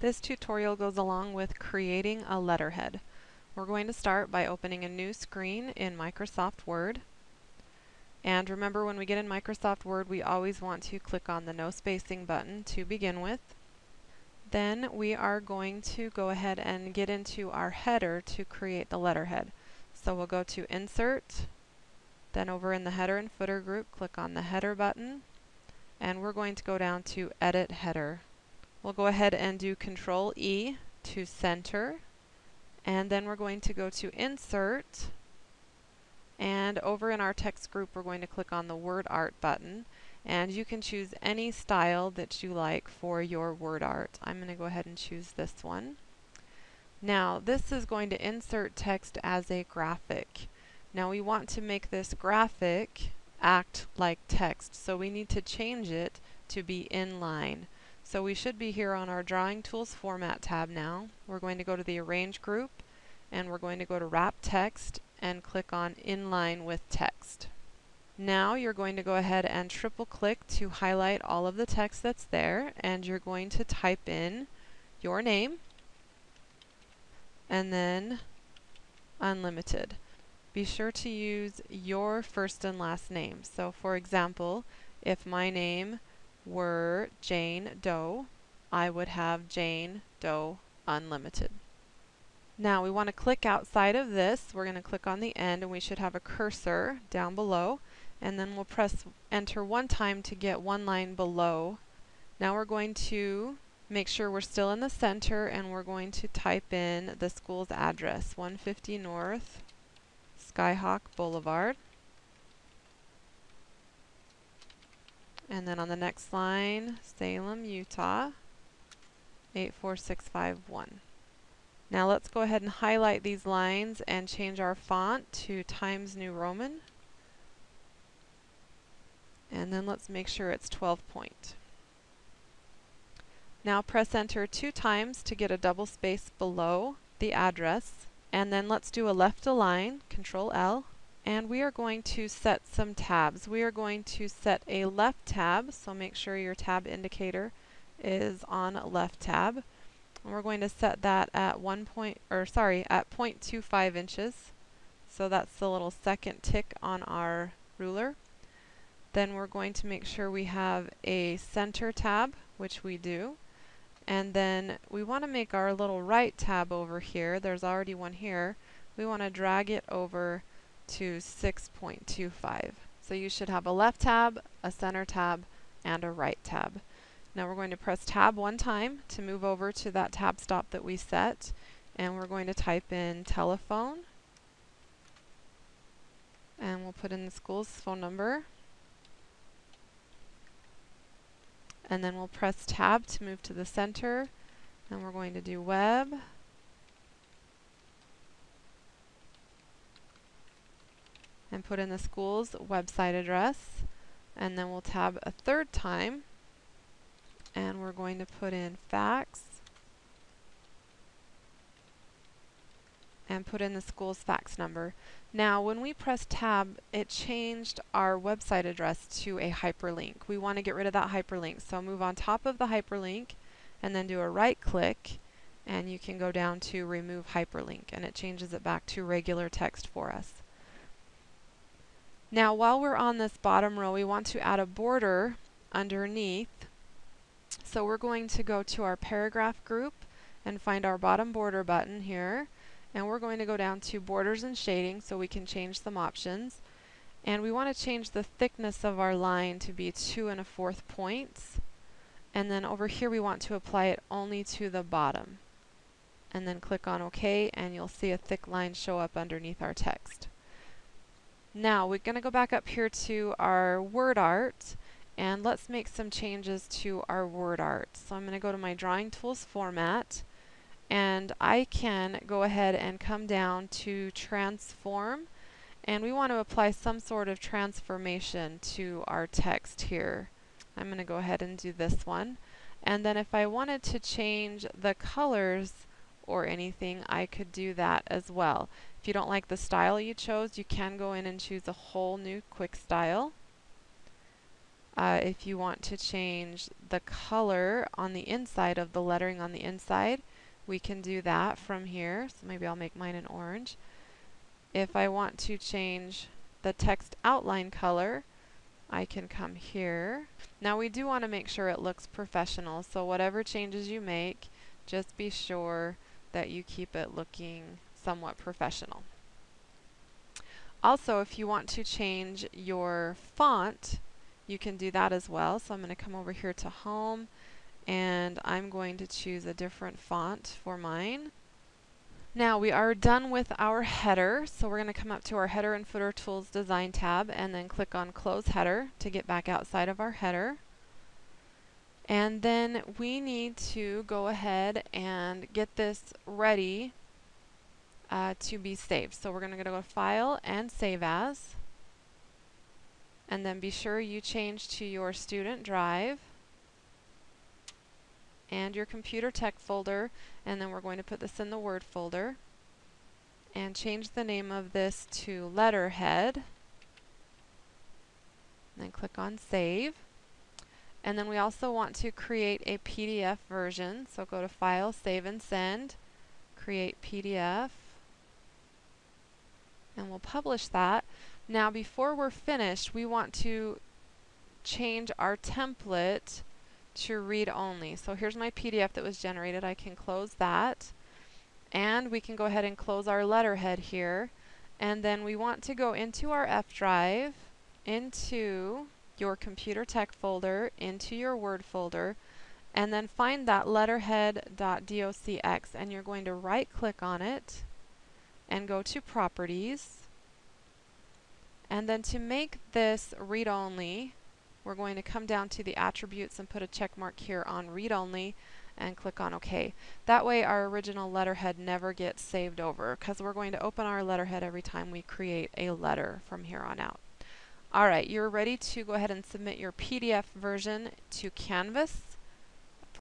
This tutorial goes along with creating a letterhead. We're going to start by opening a new screen in Microsoft Word. And remember, when we get in Microsoft Word, we always want to click on the no spacing button to begin with. Then we are going to go ahead and get into our header to create the letterhead. So we'll go to Insert, then over in the Header and Footer group, click on the Header button, and we're going to go down to Edit Header. We'll go ahead and do Control E to center, and then we're going to go to Insert, and over in our text group we're going to click on the Word Art button, and you can choose any style that you like for your word art. I'm going to go ahead and choose this one. Now this is going to insert text as a graphic. Now we want to make this graphic act like text, so we need to change it to be inline. So we should be here on our Drawing Tools Format tab now. We're going to go to the Arrange group, and we're going to go to Wrap Text and click on Inline with Text. Now you're going to go ahead and triple click to highlight all of the text that's there, and you're going to type in your name and then unlimited. Be sure to use your first and last name. So for example, if my name were Jane Doe, I would have Jane Doe Unlimited. Now we want to click outside of this. We're going to click on the end, and we should have a cursor down below, and then we'll press enter one time to get one line below. Now we're going to make sure we're still in the center, and we're going to type in the school's address, 150 North Skyhawk Boulevard. And then on the next line, Salem, Utah, 84651. Now let's go ahead and highlight these lines and change our font to Times New Roman. And then let's make sure it's 12 point. Now press enter 2 times to get a double space below the address. And then let's do a left align, Control L. And we are going to set some tabs. We are going to set a left tab, so make sure your tab indicator is on left tab. And we're going to set that at 0.25 inches. So that's the little second tick on our ruler. Then we're going to make sure we have a center tab, which we do. And then we want to make our little right tab over here. There's already one here. We want to drag it over to 6.25. So you should have a left tab, a center tab, and a right tab. Now we're going to press tab one time to move over to that tab stop that we set, and we're going to type in telephone, and we'll put in the school's phone number, and then we'll press tab to move to the center, and we're going to do web, and put in the school's website address, and then we'll tab a third time, and we're going to put in fax, and put in the school's fax number. Now when we press tab, it changed our website address to a hyperlink. We want to get rid of that hyperlink, so move on top of the hyperlink and then do a right click, and you can go down to remove hyperlink, and it changes it back to regular text for us. Now while we're on this bottom row, we want to add a border underneath. So we're going to go to our paragraph group and find our bottom border button here, and we're going to go down to borders and shading so we can change some options, and we want to change the thickness of our line to be 2 1/4 points, and then over here we want to apply it only to the bottom, and then click on OK, and you'll see a thick line show up underneath our text. Now we're going to go back up here to our word art, and let's make some changes to our word art. So I'm going to go to my Drawing Tools Format, and I can go ahead and come down to Transform, and we want to apply some sort of transformation to our text here. I'm going to go ahead and do this one, and then if I wanted to change the colors or anything, I could do that as well. If you don't like the style you chose, you can go in and choose a whole new quick style. If you want to change the color on the inside of the lettering on the inside, we can do that from here. So maybe I'll make mine an orange. If I want to change the text outline color, I can come here. Now we do want to make sure it looks professional, so whatever changes you make, just be sure that you keep it looking somewhat professional. Also, if you want to change your font, you can do that as well. So I'm going to come over here to Home, and I'm going to choose a different font for mine. Now we are done with our header, so we're going to come up to our Header and Footer Tools Design tab and then click on Close Header to get back outside of our header. And then we need to go ahead and get this ready to be saved. So we're going to go to File and Save As. And then be sure you change to your student drive and your computer tech folder, and then we're going to put this in the Word folder and change the name of this to Letterhead, and then click on Save. And then we also want to create a PDF version, so go to File, Save and Send, Create PDF, and we'll publish that. Now before we're finished, we want to change our template to read only. So here's my PDF that was generated. I can close that, and we can go ahead and close our letterhead here, and then we want to go into our F drive, into your computer tech folder, into your Word folder, and then find that letterhead.docx, and you're going to right click on it and go to Properties, and then to make this read only, we're going to come down to the attributes and put a check mark here on Read Only and click on OK. That way our original letterhead never gets saved over, because we're going to open our letterhead every time we create a letter from here on out. Alright, you're ready to go ahead and submit your PDF version to Canvas.